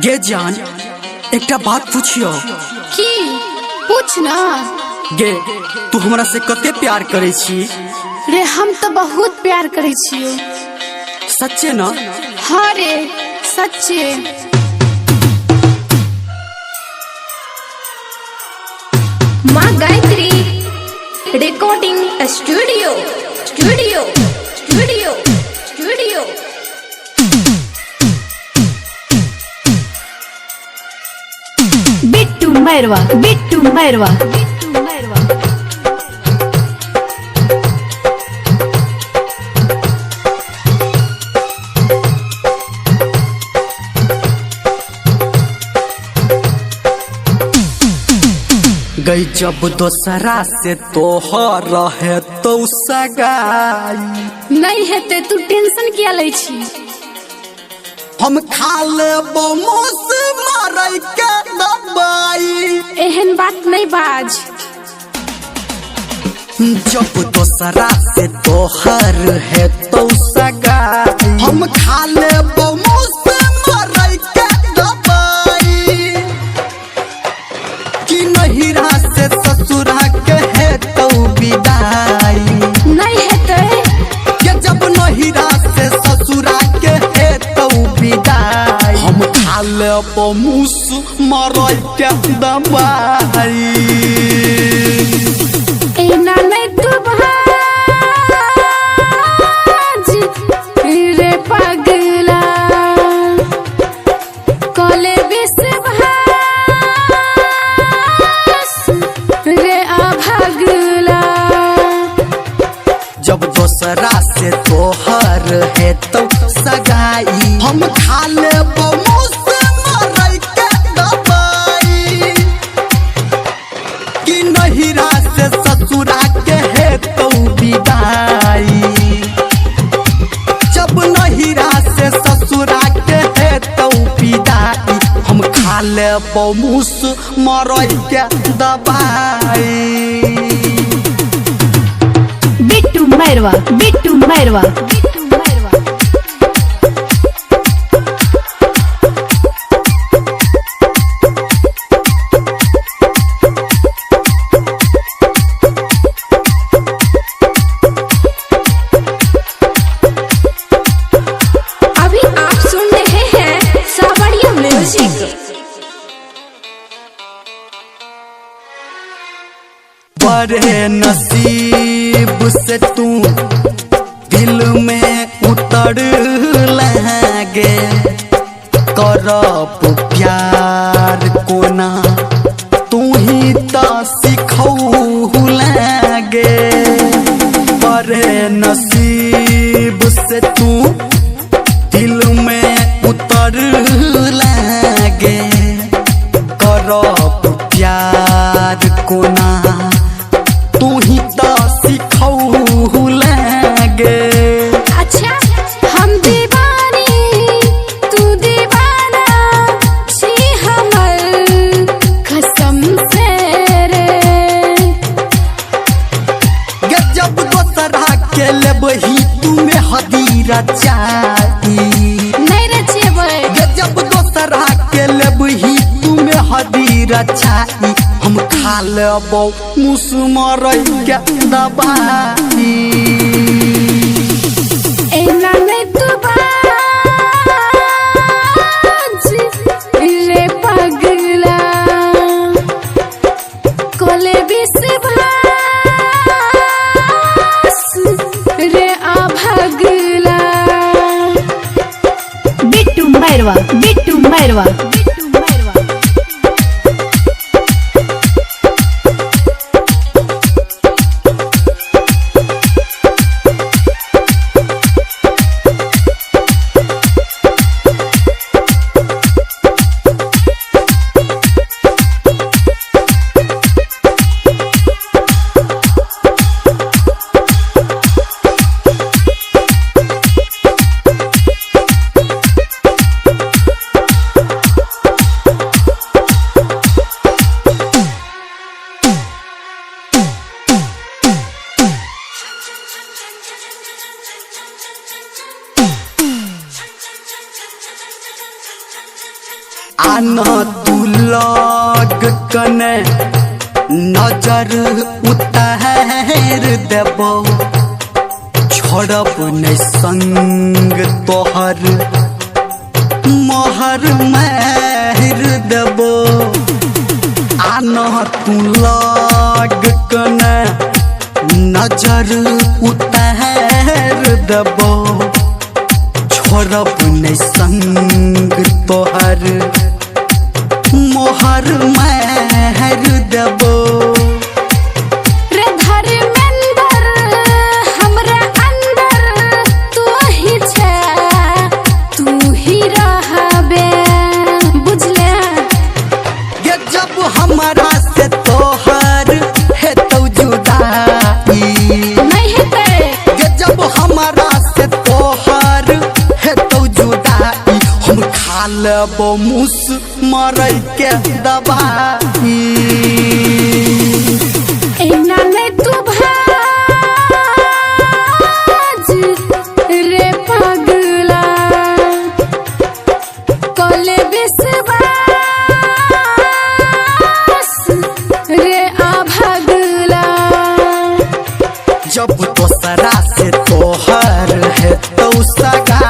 गे जान एक बात पूछियो की पूछ ना। गे तू हमरा से कते प्यार करे छी? रे हम तो बहुत प्यार करे छियो। सच्चे ना? हाँ रे सच्चे। माँ Gayatri recording studio studio studio studio. Bittu Mairwa Bittu Mairwa Bittu Mairwa. गई जब दोसरा से तोहर रहे तो सगाई नहीं हेते तू टेंशन किया ले छी? हम खा लेबो मुस मारै के दबाई। एहन बात नहीं बाज। जब दोसरा से तोहर है तो सगाई हम खा लेबो मुस मारै के दबाई। कि नहिरा से ससुरा के है तो विदाई। नहीं हेते कि जब नहिरा से ससुरा के है तो विदाई। हम खा लेबो मुस मारै के दबाई। एना नहीं तू भाज रे पगला कोले विश्वास रे अभगला। जब दोसरा से तोहर है तो सगाई हम खा लेबो मुस मारै के दबाई। कि नहिरा से ससुरा के है तो विदाई। जब नहिरा से ससुरा के है तो विदाई। हम खा लेबो मुस मारै के दबाई। बिट्टू मैरवा बिट्टू मैरवा बिट्टू मैरवा। अभी आप सुन रहे हैं सावरिया म्यूजिक। बड़े नसीब से तू दिल में उतर लगे। करब प्यार कोना तू ही तो सिखऊ लगे। बड़े नसीब से तू दिल में उतर लगे। करब प्यार कोना तू ही तो सिखऊ लगे। अच्छा हम दीवानी तू दीवाना छी हमर कसम से रे। गे जब दोसरा के लेबही तुम्हें हदीरा चाही। नहीं रचेबै गे जब दोसरा के लेबही तुम्हें हदीरा चाही। हम खा लेबो मुस मारै के दबाई। एना नहीं तू बाज रे पगला कोले विश्वास रे अभगला। बिट्टू मैरवा बिट्टू मैरवा बिट्टू मैरवा। आना तू लग कने नजर उतार देबो छोड़ब नहीं संग तोहर मोहर महर देबो आना तू लग कने नजर उतार देबो छोड़ब नहीं संग तोहर मोहर महर देबो रे धर्मेंद्र हमरा अंदर तू ही छे तू ही रहबे बुझले ये जब हमारा से तोहर है तो जुदाई नहीं हेते ये जब हमारा से तोहर है तो जुदाई हम खा लेबो मुस मरै के दवाई एना नहीं तू भाज रे पगला कले विश्वास रे आभगला जब दोसरा से तोहर है तो सगा